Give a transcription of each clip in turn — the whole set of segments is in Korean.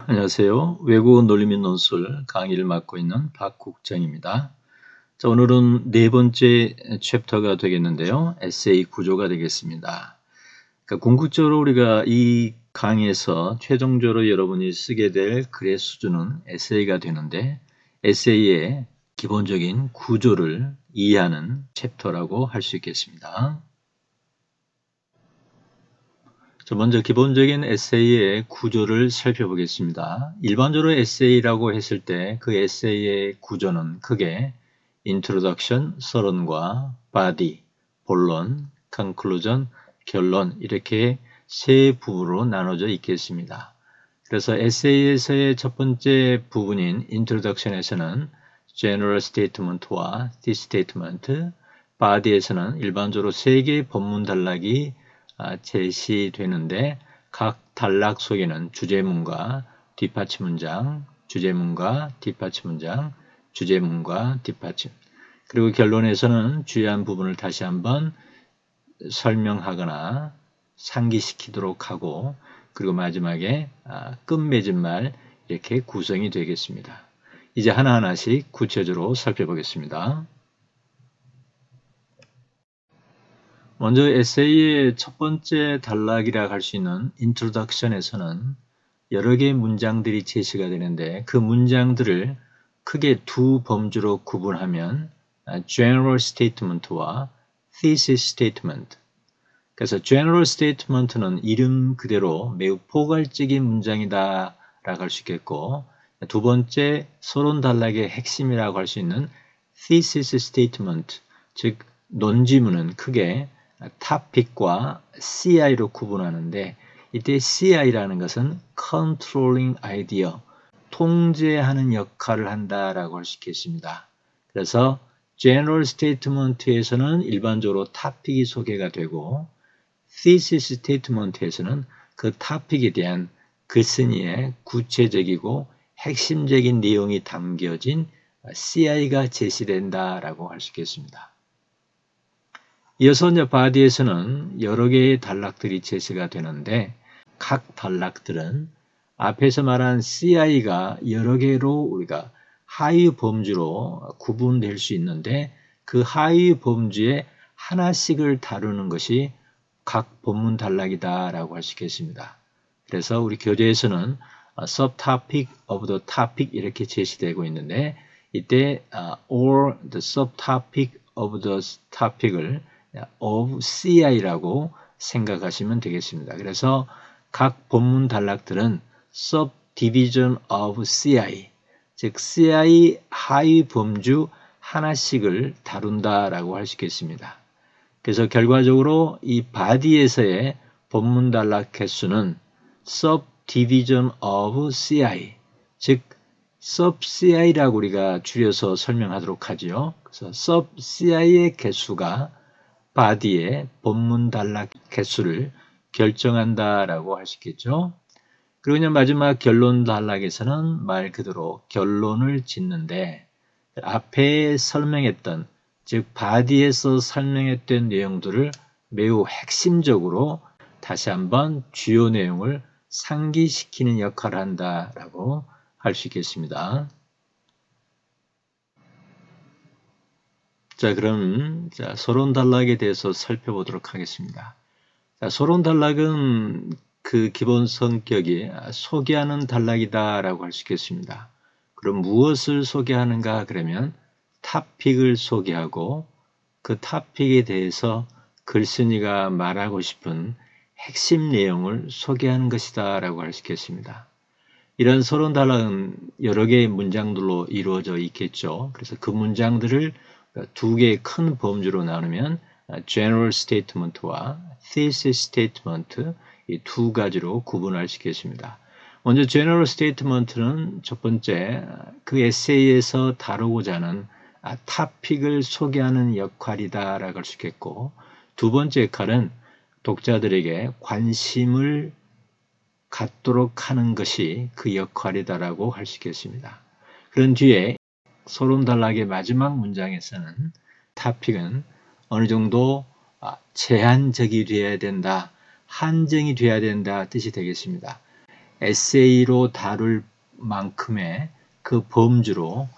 안녕하세요. 외국어 논리 및 논술 강의를 맡고 있는 박국정입니다. 자, 오늘은 네 번째 챕터가 되겠는데요. 에세이 구조가 되겠습니다. 그러니까 궁극적으로 우리가 이 강의에서 최종적으로 여러분이 쓰게 될 글의 수준은 에세이가 되는데 에세이의 기본적인 구조를 이해하는 챕터라고 할 수 있겠습니다. 먼저 기본적인 에세이의 구조를 살펴보겠습니다. 일반적으로 에세이라고 했을 때 그 에세이의 구조는 크게 introduction, 서론과 body, 본론, conclusion, 결론 이렇게 세 부분으로 나눠져 있겠습니다. 그래서 에세이에서의 첫 번째 부분인 introduction에서는 general statement와 statement, body에서는 일반적으로 세 개의 본문 단락이 제시되는데 각 단락 속에는 주제문과 뒷받침 문장, 주제문과 뒷받침 문장, 주제문과 뒷받침 그리고 결론에서는 주요한 부분을 다시 한번 설명하거나 상기시키도록 하고 그리고 마지막에 끝맺은 말 이렇게 구성이 되겠습니다. 이제 하나하나씩 구체적으로 살펴보겠습니다. 먼저 에세이의 첫 번째 단락이라 할 수 있는 introduction에서는 여러 개의 문장들이 제시가 되는데 그 문장들을 크게 두 범주로 구분하면 general statement와 thesis statement. 그래서 general statement는 이름 그대로 매우 포괄적인 문장이다 라고 할 수 있겠고 두 번째 서론 단락의 핵심이라고 할 수 있는 thesis statement, 즉 논지문은 크게 topic과 CI로 구분하는데 이때 CI라는 것은 controlling idea, 통제하는 역할을 한다라고 할 수 있겠습니다. 그래서 general statement에서는 일반적으로 topic이 소개가 되고 thesis statement에서는 그 topic에 대한 글쓴이의 구체적이고 핵심적인 내용이 담겨진 CI가 제시된다라고 할 수 있겠습니다. 이어서 이제 body에서는 여러 개의 단락들이 제시가 되는데 각 단락들은 앞에서 말한 CI가 여러 개로 우리가 하위 범주로 구분될 수 있는데 그 하위 범주에 하나씩을 다루는 것이 각 본문 단락이다라고 할 수 있겠습니다. 그래서 우리 교재에서는 subtopic of the topic 이렇게 제시되고 있는데 이때 or the subtopic of the topic을 of CI라고 생각하시면 되겠습니다. 그래서 각 본문 단락들은 subdivision of CI, 즉 CI 하위 범주 하나씩을 다룬다라고 할 수 있겠습니다. 그래서 결과적으로 이 body에서의 본문 단락 개수는 subdivision of CI, 즉 sub-CI라고 우리가 줄여서 설명하도록 하죠. 그래서 sub-CI의 개수가 body의 본문 단락 개수를 결정한다라고 할 수 있겠죠. 그리고 그냥 마지막 결론 단락에서는 말 그대로 결론을 짓는데 앞에 설명했던 즉 body에서 설명했던 내용들을 매우 핵심적으로 다시 한번 주요 내용을 상기시키는 역할을 한다라고 할 수 있겠습니다. 자, 그럼 서론 단락에 대해서 살펴보도록 하겠습니다. 자, 서론 단락은 그 기본 성격이 소개하는 단락이다라고 할 수 있겠습니다. 그럼 무엇을 소개하는가 그러면 토픽을 소개하고 그 토픽에 대해서 글쓴이가 말하고 싶은 핵심 내용을 소개하는 것이다 라고 할 수 있겠습니다. 이런 서론 단락은 여러 개의 문장들로 이루어져 있겠죠. 그래서 그 문장들을 두 개의 큰 범주로 나누면 general statement와 thesis statement 이 두 가지로 구분할 수 있겠습니다. 먼저 general statement는 첫 번째 그 에세이에서 다루고자 하는 토픽을 소개하는 역할이다 라고 할 수 있겠고 두 번째 역할은 독자들에게 관심을 갖도록 하는 것이 그 역할이다라고 할 수 있겠습니다. 그런 뒤에 서론 단락의 마지막 문장에서는 토픽은 어느 정도 제한적이 되어야 된다, 한정이 되어야 된다 뜻이 되겠습니다. 에세이로 다룰 만큼의 그 범주로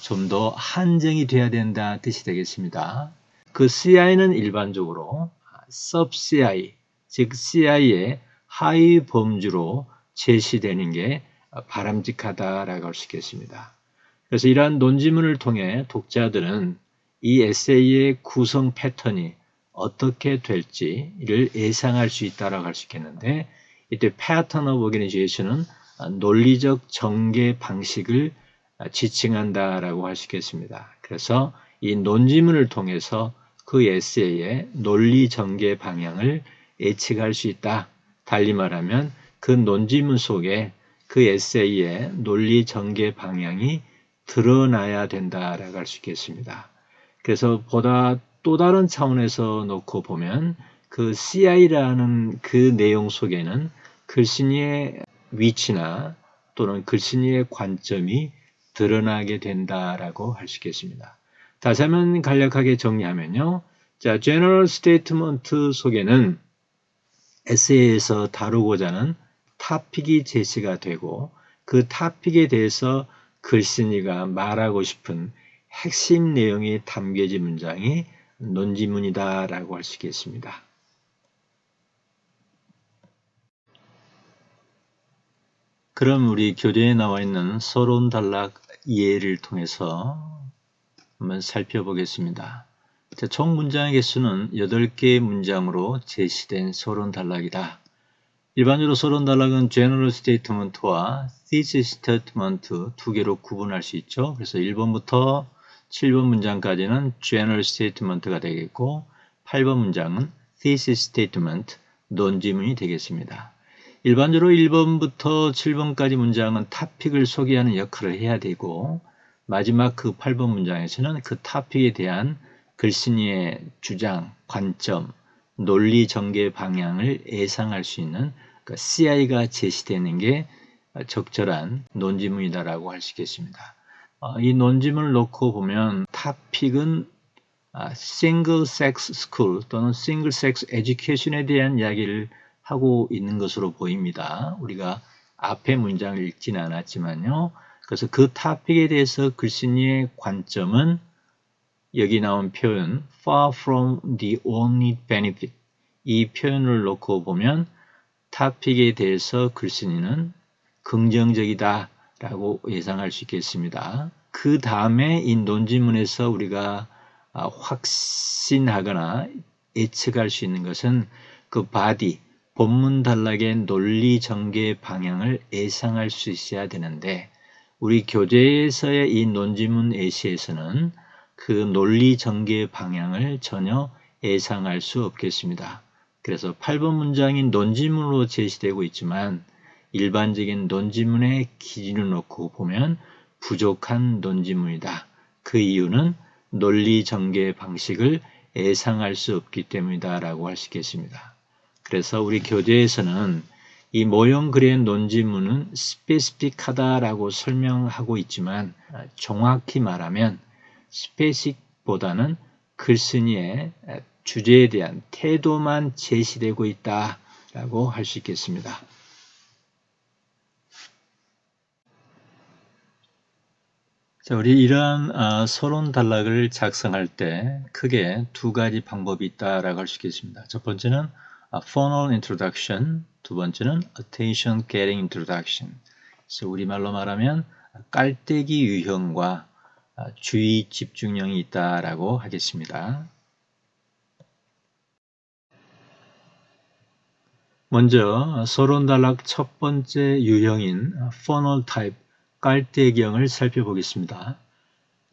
좀 더 한정이 돼야 된다 뜻이 되겠습니다. 그 CI는 일반적으로 sub-CI, 즉 CI의 하위 범주로 제시되는 게 바람직하다라고 할 수 있겠습니다. 그래서 이러한 논지문을 통해 독자들은 이 에세이의 구성 패턴이 어떻게 될지를 예상할 수 있다라고 할 수 있겠는데, 이때 pattern of organization은 논리적 전개 방식을 지칭한다라고 할 수 있겠습니다. 그래서 이 논지문을 통해서 그 에세이의 논리 전개 방향을 예측할 수 있다. 달리 말하면 그 논지문 속에 그 에세이의 논리 전개 방향이 드러나야 된다라고 할 수 있겠습니다. 그래서 보다 또 다른 차원에서 놓고 보면 그 CI라는 그 내용 속에는 글쓴이의 위치나 또는 글쓴이의 관점이 드러나게 된다라고 할 수 있겠습니다. 다시 한번 간략하게 정리하면요. 자, General Statement 속에는 에세이에서 다루고자 하는 토픽이 제시가 되고 그 토픽에 대해서 글쓴이가 말하고 싶은 핵심 내용이 담겨진 문장이 논지문이다라고 할 수 있겠습니다. 그럼 우리 교재에 나와 있는 서론 단락 예를 통해서 한번 살펴보겠습니다. 자, 총 문장의 개수는 8개의 문장으로 제시된 서론 단락이다. 일반적으로 서론 단락은 General Statement와 Thesis Statement 두 개로 구분할 수 있죠. 그래서 1번부터 7번 문장까지는 General Statement가 되겠고 8번 문장은 Thesis Statement, 논지문이 되겠습니다. 일반적으로 1번부터 7번까지 문장은 토픽을 소개하는 역할을 해야 되고 마지막 그 8번 문장에서는 그 토픽에 대한 글쓴이의 주장, 관점, 논리 전개 방향을 예상할 수 있는 그 CI가 제시되는 게 적절한 논지문이다라고 할 수 있겠습니다. 이 논지문을 놓고 보면 토픽은 Single Sex School 또는 Single Sex Education에 대한 이야기를 하고 있는 것으로 보입니다. 우리가 앞에 문장을 읽지는 않았지만요. 그래서 그 토픽에 대해서 글쓴이의 관점은 여기 나온 표현 far from the only benefit, 이 표현을 놓고 보면 토픽에 대해서 글쓴이는 긍정적이다 라고 예상할 수 있겠습니다. 그 다음에 이 논지문에서 우리가 확신하거나 예측할 수 있는 것은 그 body, 본문 단락의 논리 전개 방향을 예상할 수 있어야 되는데 우리 교재에서의 이 논지문 예시에서는 그 논리 전개 방향을 전혀 예상할 수 없겠습니다. 그래서 8번 문장인 논지문으로 제시되고 있지만 일반적인 논지문의 기준을 놓고 보면 부족한 논지문이다. 그 이유는 논리 전개 방식을 예상할 수 없기 때문이다 라고 할 수 있겠습니다. 그래서 우리 교재에서는 이 모형 글의 논지문은 스페시픽하다라고 설명하고 있지만 정확히 말하면 스페시픽보다는 글쓴이의 주제에 대한 태도만 제시되고 있다라고 할 수 있겠습니다. 자, 우리 이러한 서론 단락을 작성할 때 크게 두 가지 방법이 있다라고 할 수 있겠습니다. 첫 번째는 Formal Introduction, 두 번째는 Attention Getting Introduction. 그래서 우리말로 말하면 깔때기 유형과 주의 집중형이 있다라고 하겠습니다. 먼저 서론 단락 첫 번째 유형인 Funnel Type, 깔때기형을 살펴보겠습니다.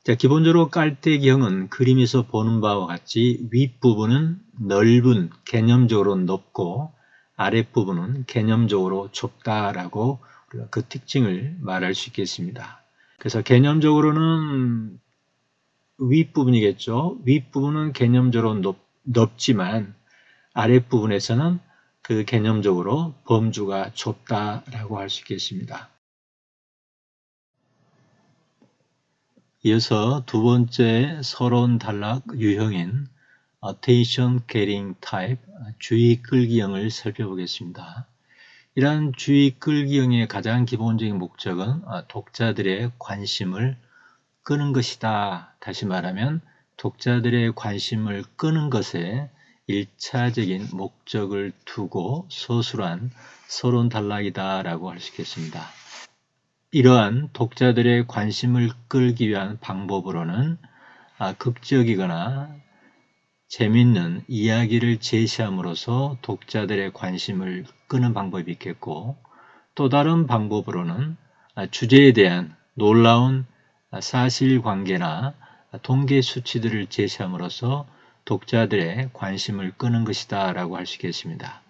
자, 기본적으로 깔때기형은 그림에서 보는 바와 같이 윗부분은 넓은, 개념적으로 높고 아랫부분은 개념적으로 좁다라고 우리가 그 특징을 말할 수 있겠습니다. 그래서 개념적으로는 윗부분이겠죠. 윗부분은 개념적으로 넓지만 아랫부분에서는 그 개념적으로 범주가 좁다라고 할 수 있겠습니다. 이어서 두 번째 서론 단락 유형인 Attention Getting Type, 주의 끌기형을 살펴보겠습니다. 이러한 주의 끌기형의 가장 기본적인 목적은 독자들의 관심을 끄는 것이다. 다시 말하면 독자들의 관심을 끄는 것에 1차적인 목적을 두고 서술한 서론 단락이다 라고 할 수 있겠습니다. 이러한 독자들의 관심을 끌기 위한 방법으로는 극적이거나 재밌는 이야기를 제시함으로써 독자들의 관심을 끄는 방법이 있겠고, 또 다른 방법으로는 주제에 대한 놀라운 사실관계나 통계 수치들을 제시함으로써 독자들의 관심을 끄는 것이다 라고 할 수 있겠습니다.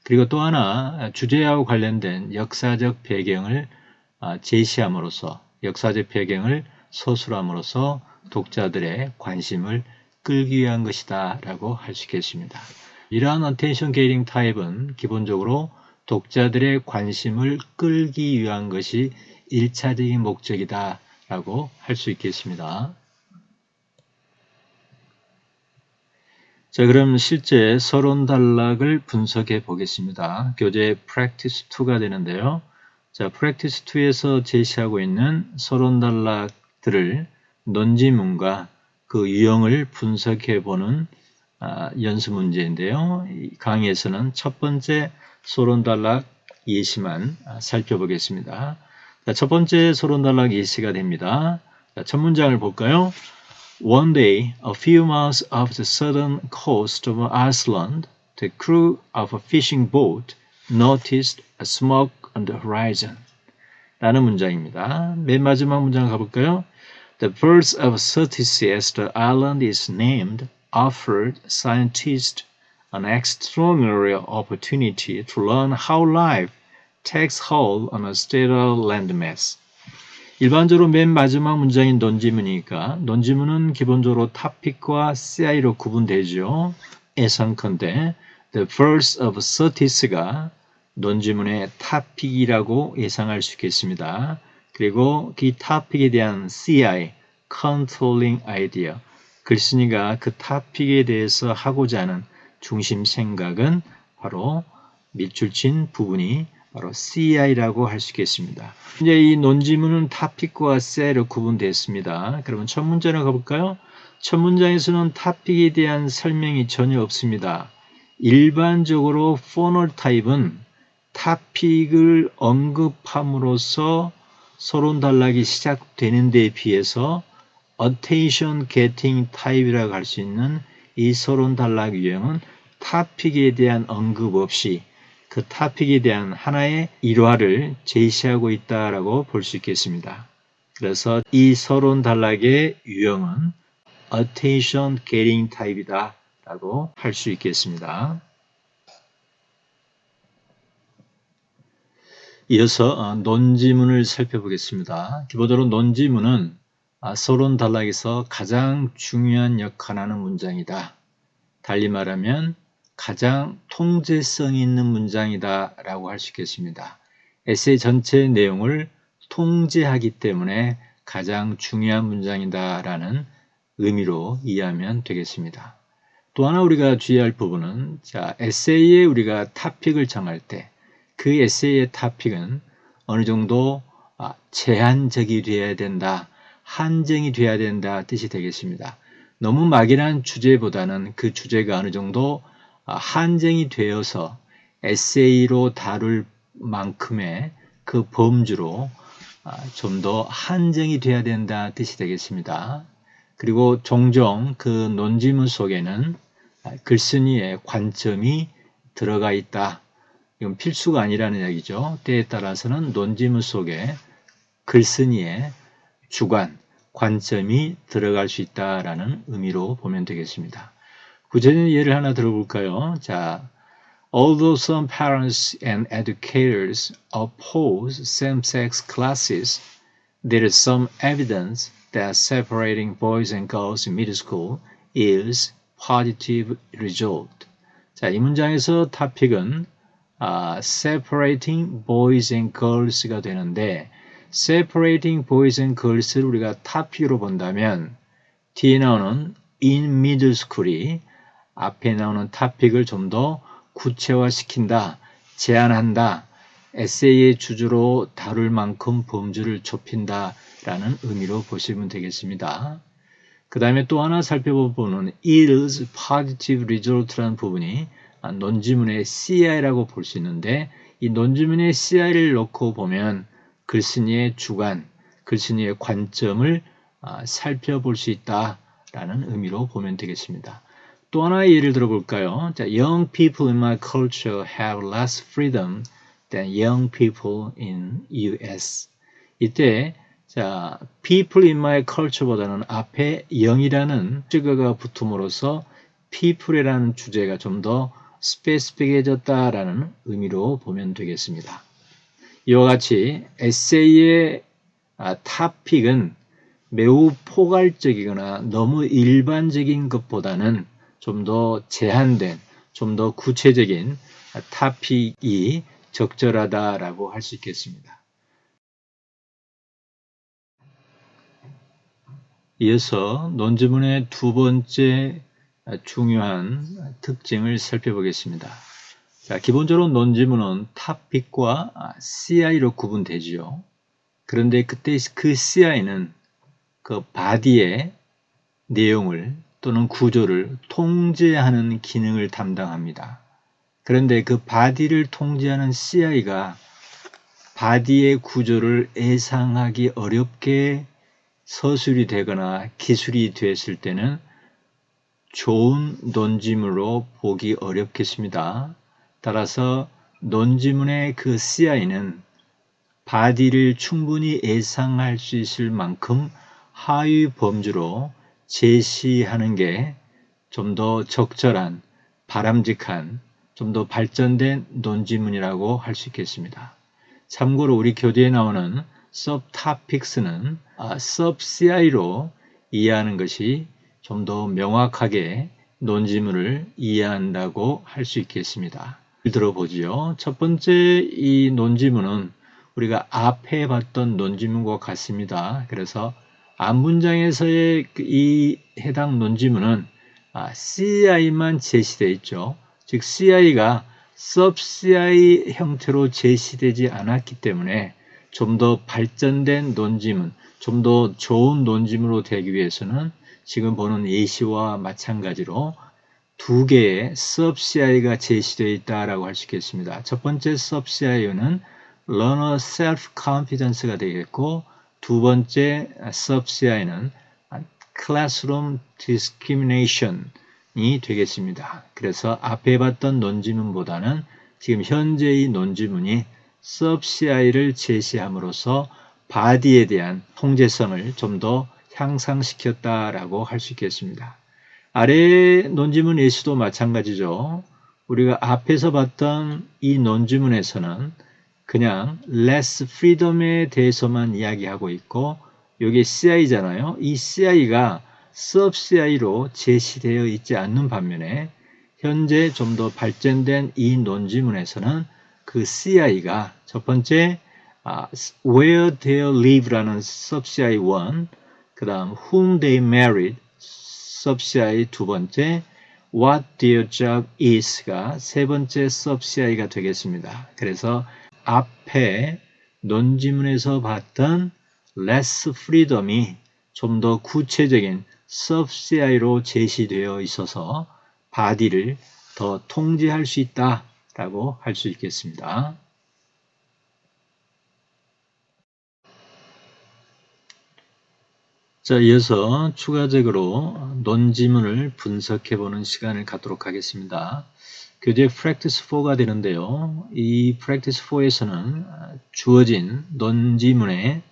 그리고 또 하나 주제와 관련된 역사적 배경을 제시함으로써, 역사적 배경을 서술함으로써 독자들의 관심을 끌기 위한 것이다 라고 할 수 있겠습니다. 이러한 attention getting 타입은 기본적으로 독자들의 관심을 끌기 위한 것이 1차적인 목적이다 라고 할 수 있겠습니다. 자, 그럼 실제 서론 단락을 분석해 보겠습니다. 교재 practice 2가 되는데요. 자, practice 2에서 제시하고 있는 서론 단락들을 논지문과 그 유형을 분석해 보는 연습 문제인데요. 이 강의에서는 첫 번째 서론 단락 예시만 살펴보겠습니다. 자, 첫 번째 서론 단락 예시가 됩니다. 자, 첫 문장을 볼까요? One day, a few miles off the southern coast of Iceland, the crew of a fishing boat noticed a smoke on the horizon. 라는 문장입니다. 맨 마지막 문장 가볼까요? The birds of Surtees, as the island is named, offered scientists an extraordinary opportunity to learn how life takes hold on a stellar landmass. 일반적으로 맨 마지막 문장인 논지문이니까 논지문은 기본적으로 topic과 CI로 구분되죠. 예상컨대 the birds of Surtees가 논지문의 topic이라고 예상할 수 있겠습니다. 그리고 그 topic에 대한 CI, controlling idea, 글쓴이가 그 topic에 대해서 하고자 하는 중심 생각은 바로 밑줄 친 부분이 바로 CI라고 할 수 있겠습니다. 이제 이 논지문은 topic과 CI로 구분됐습니다. 그러면 첫 문장으로 가볼까요? 첫 문장에서는 topic에 대한 설명이 전혀 없습니다. 일반적으로 포널 타입은 topic을 언급함으로써 서론 단락이 시작되는 데에 비해서 attention getting 타입이라고 할 수 있는 이 서론 단락 유형은 topic에 대한 언급 없이 그 topic에 대한 하나의 일화를 제시하고 있다라고 볼 수 있겠습니다. 그래서 이 서론 단락의 유형은 attention getting 타입이다 라고 할 수 있겠습니다. 이어서 논지문을 살펴보겠습니다. 기본적으로 논지문은 서론 단락에서 가장 중요한 역할을 하는 문장이다. 달리 말하면 가장 통제성 있는 문장이다 라고 할 수 있겠습니다. 에세이 전체 내용을 통제하기 때문에 가장 중요한 문장이다 라는 의미로 이해하면 되겠습니다. 또 하나 우리가 주의할 부분은 에세이에 우리가 토픽을 정할 때 그 에세이의 토픽은 어느 정도 제한적이 되어야 된다, 한정이 되어야 된다 뜻이 되겠습니다. 너무 막연한 주제보다는 그 주제가 어느 정도 한정이 되어서 에세이로 다룰 만큼의 그 범주로 좀 더 한정이 되어야 된다 뜻이 되겠습니다. 그리고 종종 그 논지문 속에는 글쓴이의 관점이 들어가 있다. 이건 필수가 아니라는 이야기죠. 때에 따라서는 논지문 속에 글쓴이의 주관, 관점이 들어갈 수 있다라는 의미로 보면 되겠습니다. 구체적인 예를 하나 들어볼까요? 자, although some parents and educators oppose same-sex classes, there is some evidence that separating boys and girls in middle school is positive result. 자, 이 문장에서 토픽은 separating boys and girls가 되는데 separating boys and girls를 우리가 토픽으로 본다면 뒤에 나오는 in middle school이 앞에 나오는 토픽을 좀 더 구체화시킨다, 제한한다, 에세이의 주제로 다룰 만큼 범주를 좁힌다라는 의미로 보시면 되겠습니다. 그 다음에 또 하나 살펴볼 부분은 yields positive result라는 부분이 논지문의 CI라고 볼 수 있는데 이 논지문의 CI를 놓고 보면 글쓴이의 주관, 글쓴이의 관점을 살펴볼 수 있다라는 의미로 보면 되겠습니다. 또 하나의 예를 들어볼까요? 자, Young people in my culture have less freedom than young people in US. 이때 자, people in my culture보다는 앞에 young이라는 주어가 붙음으로써 people이라는 주제가 좀 더 스페시픽해졌다라는 의미로 보면 되겠습니다. 이와 같이 에세이의 토픽은 매우 포괄적이거나 너무 일반적인 것보다는 좀 더 제한된, 좀 더 구체적인 토픽이 적절하다라고 할 수 있겠습니다. 이어서 논지문의 두 번째 중요한 특징을 살펴보겠습니다. 자, 기본적으로 논지문은 토픽과 CI로 구분되지요. 그런데 그때 그 CI는 그 바디의 내용을 또는 구조를 통제하는 기능을 담당합니다. 그런데 그 바디를 통제하는 CI가 바디의 구조를 예상하기 어렵게 서술이 되거나 기술이 됐을 때는 좋은 논지문으로 보기 어렵겠습니다. 따라서 논지문의 그 CI는 바디를 충분히 예상할 수 있을 만큼 하위 범주로 제시하는 게 좀 더 적절한, 바람직한, 좀 더 발전된 논지문이라고 할 수 있겠습니다. 참고로 우리 교재에 나오는 subtopics는 sub-CI로 이해하는 것이 좀 더 명확하게 논지문을 이해한다고 할 수 있겠습니다. 예를 들어보지요. 첫 번째 이 논지문은 우리가 앞에 봤던 논지문과 같습니다. 그래서 앞문장에서의 이 해당 논지문은 CI만 제시되어 있죠. 즉 CI가 sub-CI 형태로 제시되지 않았기 때문에 좀 더 발전된 논지문, 좀 더 좋은 논지문으로 되기 위해서는 지금 보는 예시와 마찬가지로 두 개의 sub-CI가 제시되어 있다고 할 수 있겠습니다. 첫 번째 sub-CI는 learner self-confidence가 되겠고 두 번째 sub-CI는 classroom discrimination이 되겠습니다. 그래서 앞에 봤던 논지문보다는 지금 현재의 논지문이 sub-CI를 제시함으로써 바디에 대한 통제성을 좀 더 향상시켰다라고 할 수 있겠습니다. 아래 논지문 예시도 마찬가지죠. 우리가 앞에서 봤던 이 논지문에서는 그냥 less freedom에 대해서만 이야기하고 있고 여기 CI잖아요. 이 CI가 sub-CI로 제시되어 있지 않는 반면에 현재 좀 더 발전된 이 논지문에서는 그 CI가 첫 번째 where they live라는 sub-CI 1, 그 다음 whom they married sub-CI 두 번째 what their job is가 세 번째 sub-CI가 되겠습니다. 그래서 앞에 논지문에서 봤던 less freedom이 좀 더 구체적인 sub-CI로 제시되어 있어서 바디를 더 통제할 수 있다라고 할 수 있겠습니다. 자, 이어서 추가적으로 논지문을 분석해보는 시간을 갖도록 하겠습니다. 교재 Practice 4가 되는데요. 이 Practice 4에서는 주어진 논지문의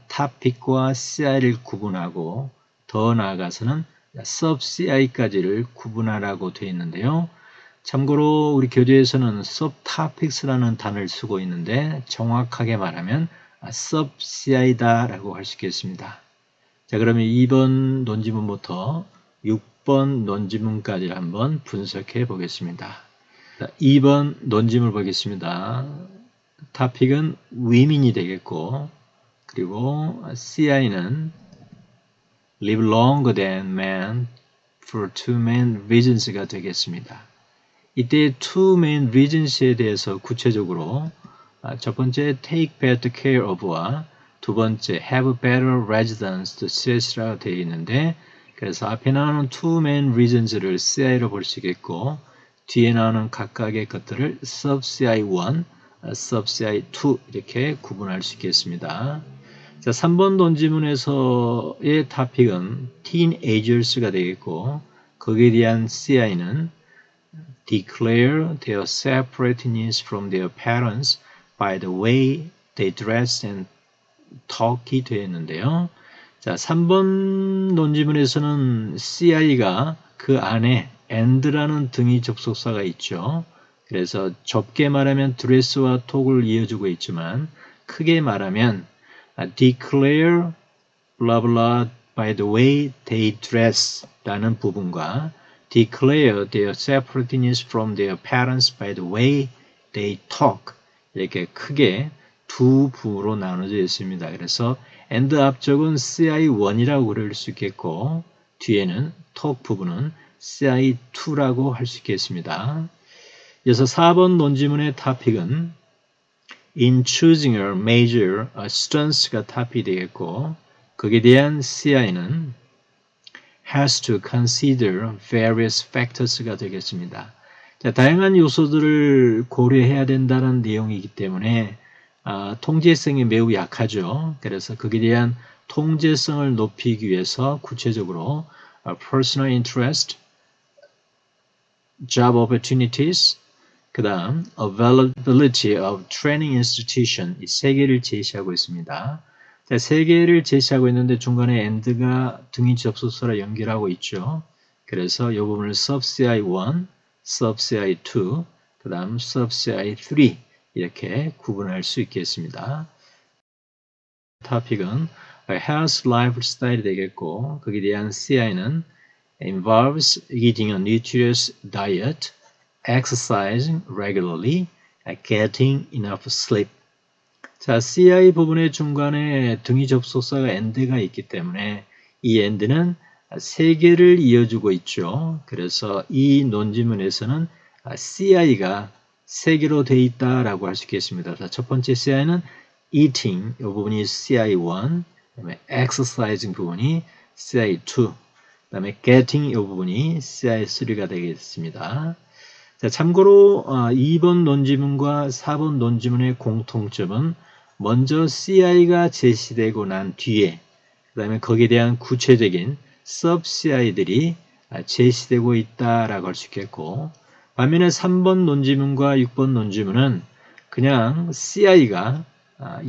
topic과 CI를 구분하고 더 나아가서는 sub-CI까지를 구분하라고 되어 있는데요. 참고로 우리 교재에서는 subtopics라는 단어를 쓰고 있는데 정확하게 말하면 sub-CI다라고 할 수 있겠습니다. 자, 그러면 2번 논지문부터 6번 논지문까지를 한번 분석해 보겠습니다. 자, 2번 논지문을 보겠습니다. 토픽은 women이 되겠고, 그리고 CI는 live longer than men for two main reasons가 되겠습니다. 이때 two main reasons에 대해서 구체적으로 첫 번째 take better care of와 두 번째 have better residence to CS라고 되어 있는데 그래서 앞에 나오는 two main reasons를 CI로 볼 수 있겠고 뒤에 나오는 각각의 것들을 sub CI1, sub CI2 이렇게 구분할 수 있겠습니다. 자, 3번 논지문에서의 토픽은 teenagers가 되겠고 거기에 대한 CI는 declare their separateness from their parents by the way they dress and talk이 되었는데요. 자, 3번 논지문에서는 CI가 그 안에 and라는 등위 접속사가 있죠. 그래서 좁게 말하면 dress와 talk을 이어주고 있지만 크게 말하면 declare blah blah by the way they dress 라는 부분과 declare their separateness from their parents by the way they talk 이렇게 크게 두 부로 나눠져 있습니다. 그래서 and 앞쪽은 CI1이라고 그릴 수 있겠고 뒤에는 talk 부분은 CI2라고 할 수 있겠습니다. 이어서 4번 논지문의 토픽은 in choosing a major, students가 토픽이 되겠고 거기에 대한 CI는 has to consider various factors가 되겠습니다. 자, 다양한 요소들을 고려해야 된다는 내용이기 때문에 통제성이 매우 약하죠. 그래서 거기에 대한 통제성을 높이기 위해서 구체적으로 personal interest, job opportunities, 그 다음 availability of training institution 이 세 개를 제시하고 있습니다. 자, 세 개를 제시하고 있는데 중간에 and가 등위 접속사로 연결하고 있죠. 그래서 이 부분을 sub CI1, sub CI2, 그 다음 sub CI3 이렇게 구분할 수 있겠습니다. 토픽은 health lifestyle이 되겠고 거기에 대한 CI는 involves eating a nutritious diet, exercising regularly, getting enough sleep. 자, CI 부분의 중간에 등위 접속사가 and가 있기 때문에 이 and는 세 개를 이어주고 있죠. 그래서 이 논지문에서는 CI가 세 개로 되어 있다라고 할 수 있겠습니다. 자, 첫 번째 CI는 eating 이 부분이 CI1, 그다음에 exercising 부분이 CI2, 그다음에 getting 이 부분이 CI3가 되겠습니다. 자, 참고로 2번 논지문과 4번 논지문의 공통점은 먼저 CI가 제시되고 난 뒤에 그 다음에 거기에 대한 구체적인 sub CI들이 제시되고 있다라고 할 수 있겠고 반면에 3번 논지문과 6번 논지문은 그냥 CI가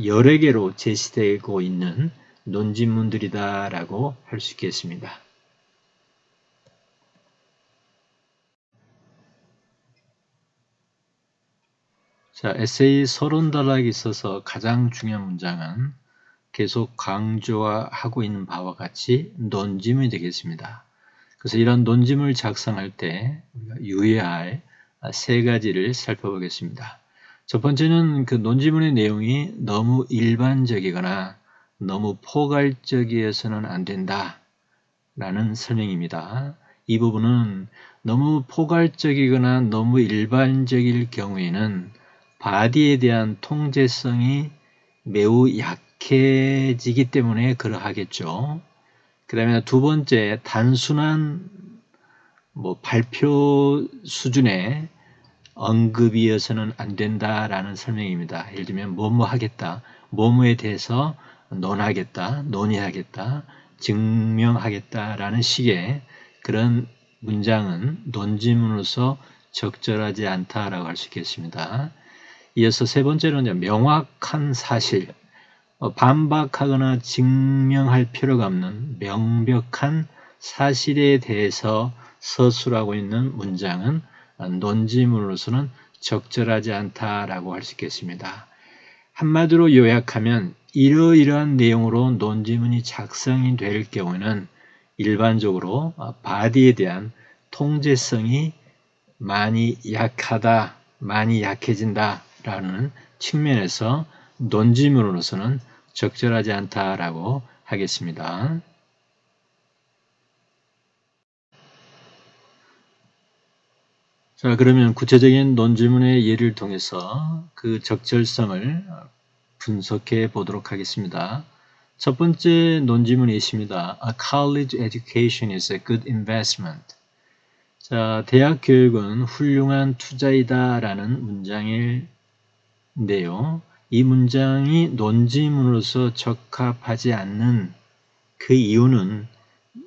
여러 개로 제시되고 있는 논지문들이다라고 할 수 있겠습니다. 자, 에세이 서론 단락에 있어서 가장 중요한 문장은 계속 강조하고 있는 바와 같이 논지문이 되겠습니다. 그래서 이런 논지문을 작성할 때 우리가 유의할 세 가지를 살펴보겠습니다. 첫 번째는 그 논지문의 내용이 너무 일반적이거나 너무 포괄적이어서는 안 된다 라는 설명입니다. 이 부분은 너무 포괄적이거나 너무 일반적일 경우에는 바디에 대한 통제성이 매우 약해지기 때문에 그러하겠죠. 그 다음에 두 번째, 단순한 발표 수준의 언급이어서는 안 된다라는 설명입니다. 예를 들면 뭐뭐 하겠다, 뭐뭐에 대해서 논하겠다, 논의하겠다, 증명하겠다라는 식의 그런 문장은 논지문으로서 적절하지 않다라고 할 수 있겠습니다. 이어서 세 번째로는 명확한 사실, 반박하거나 증명할 필요가 없는 명백한 사실에 대해서 서술하고 있는 문장은 논지문으로서는 적절하지 않다라고 할 수 있겠습니다. 한마디로 요약하면 이러이러한 내용으로 논지문이 작성이 될 경우에는 일반적으로 바디에 대한 통제성이 많이 약하다, 많이 약해진다라는 측면에서 논지문으로서는 적절하지 않다라고 하겠습니다. 자, 그러면 구체적인 논지문의 예를 통해서 그 적절성을 분석해 보도록 하겠습니다. 첫 번째 논지문이 있습니다. A college education is a good investment. 자, 대학 교육은 훌륭한 투자이다 라는 문장인데요. 이 문장이 논지문으로서 적합하지 않는 그 이유는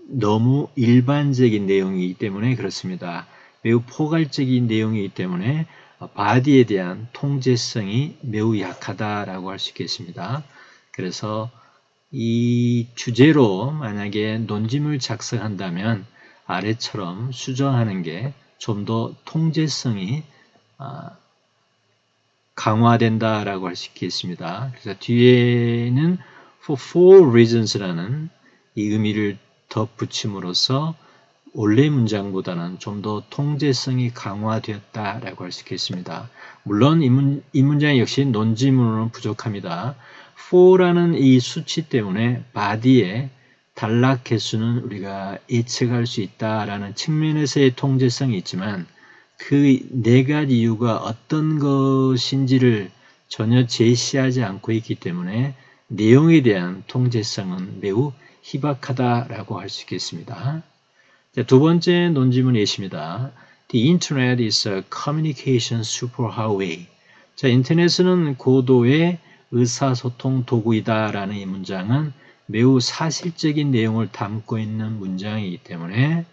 너무 일반적인 내용이기 때문에 그렇습니다. 매우 포괄적인 내용이기 때문에 바디에 대한 통제성이 매우 약하다라고 할 수 있겠습니다. 그래서 이 주제로 만약에 논지문을 작성한다면 아래처럼 수정하는 게 좀 더 통제성이 강화된다라고 할 수 있겠습니다. 그래서 뒤에는 for four reasons라는 이 의미를 덧붙임으로써 원래 문장보다는 좀 더 통제성이 강화되었다라고 할 수 있겠습니다. 물론 이 문장 역시 논지문으로는 부족합니다. for라는 이 수치 때문에 body의 단락 개수는 우리가 예측할 수 있다라는 측면에서의 통제성이 있지만 그 네 가지 이유가 어떤 것인지를 전혀 제시하지 않고 있기 때문에 내용에 대한 통제성은 매우 희박하다라고 할 수 있겠습니다. 자, 두 번째 논지문이 있습니다. The Internet is a communication superhighway. 자, 인터넷은 고도의 의사소통 도구이다라는 이 문장은 매우 사실적인 내용을 담고 있는 문장이기 때문에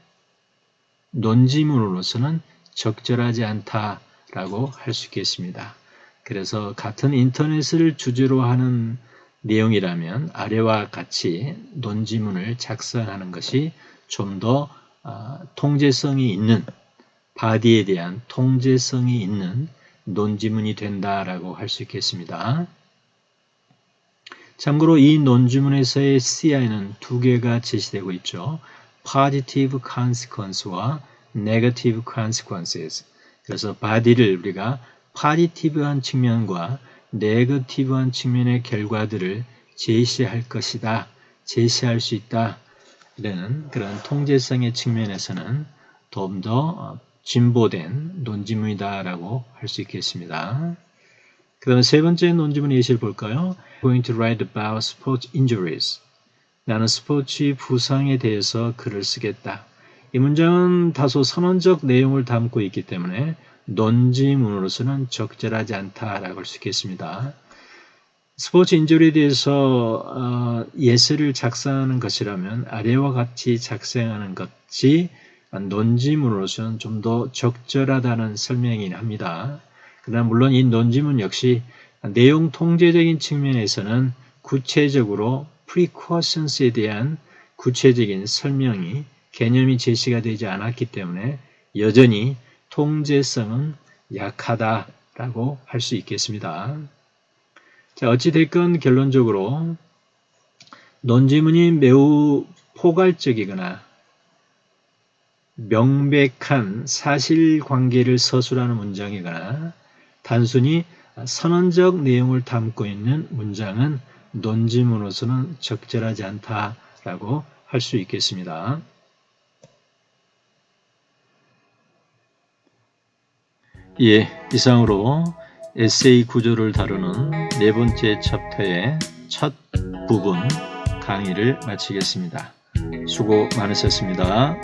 논지문으로서는 적절하지 않다라고 할 수 있겠습니다. 그래서 같은 인터넷을 주제로 하는 내용이라면 아래와 같이 논지문을 작성하는 것이 좀 더 통제성이 있는, 바디에 대한 통제성이 있는 논지문이 된다라고 할 수 있겠습니다. 참고로 이 논지문에서의 CI는 두 개가 제시되고 있죠. Positive consequence와 Negative consequences. 그래서 body를 우리가 positive한 측면과 negative한 측면의 결과들을 제시할 것이다, 제시할 수 있다 라는 그런 통제성의 측면에서는 좀 더 진보된 논지문이다라고 할 수 있겠습니다. 그 다음 세 번째 논지문 예시를 볼까요? Going to write about sports injuries. 나는 스포츠 부상에 대해서 글을 쓰겠다. 이 문장은 다소 선언적 내용을 담고 있기 때문에 논지문으로서는 적절하지 않다라고 할 수 있겠습니다. 스포츠 인저리에 대해서 예설을 작성하는 것이라면 아래와 같이 작성하는 것이 논지문으로서는 좀 더 적절하다는 설명이긴 합니다. 그러나 물론 이 논지문 역시 내용 통제적인 측면에서는 구체적으로 precautions에 대한 구체적인 설명이 개념이 제시가 되지 않았기 때문에 여전히 통제성은 약하다라고 할 수 있겠습니다. 자, 어찌됐건 결론적으로 논지문이 매우 포괄적이거나 명백한 사실관계를 서술하는 문장이거나 단순히 선언적 내용을 담고 있는 문장은 논지문으로서는 적절하지 않다라고 할 수 있겠습니다. 예, 이상으로 에세이 구조를 다루는 네 번째 챕터의 첫 부분 강의를 마치겠습니다. 수고 많으셨습니다.